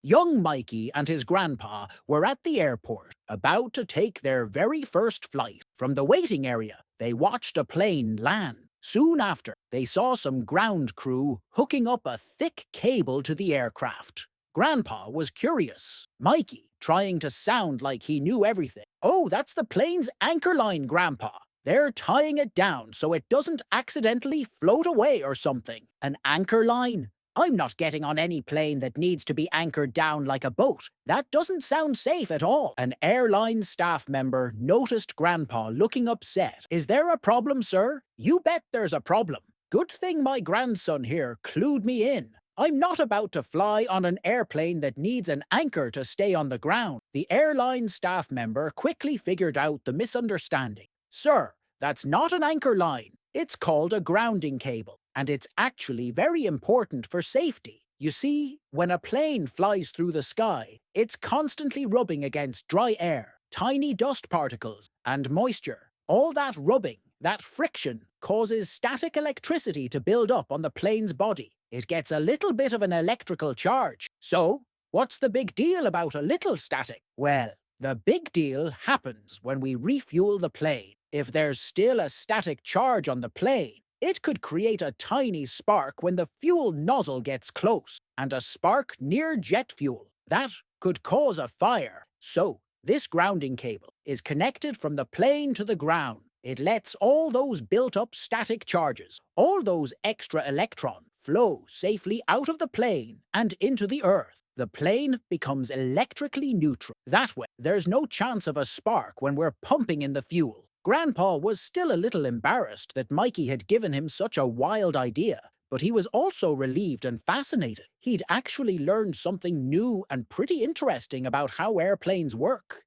Young Mikey and his grandpa were at the airport, about to take their very first flight. From the waiting area, they watched a plane land. Soon after, they saw some ground crew hooking up a thick cable to the aircraft. Grandpa was curious. Mikey, trying to sound like he knew everything. "Oh, that's the plane's anchor line, Grandpa. They're tying it down so it doesn't accidentally float away or something." "An anchor line? I'm not getting on any plane that needs to be anchored down like a boat. That doesn't sound safe at all." An airline staff member noticed Grandpa looking upset. "Is there a problem, sir?" "You bet there's a problem. Good thing my grandson here clued me in. I'm not about to fly on an airplane that needs an anchor to stay on the ground." The airline staff member quickly figured out the misunderstanding. "Sir, that's not an anchor line. It's called a grounding cable, and it's actually very important for safety. You see, when a plane flies through the sky, it's constantly rubbing against dry air, tiny dust particles, and moisture. All that rubbing, that friction, causes static electricity to build up on the plane's body. It gets a little bit of an electrical charge. So, what's the big deal about a little static? Well, the big deal happens when we refuel the plane. If there's still a static charge on the plane, it could create a tiny spark when the fuel nozzle gets close, and a spark near jet fuel. That could cause a fire. So, this grounding cable is connected from the plane to the ground. It lets all those built-up static charges, all those extra electrons, flow safely out of the plane and into the earth. The plane becomes electrically neutral. That way, there's no chance of a spark when we're pumping in the fuel." Grandpa was still a little embarrassed that Mikey had given him such a wild idea, but he was also relieved and fascinated. He'd actually learned something new and pretty interesting about how airplanes work.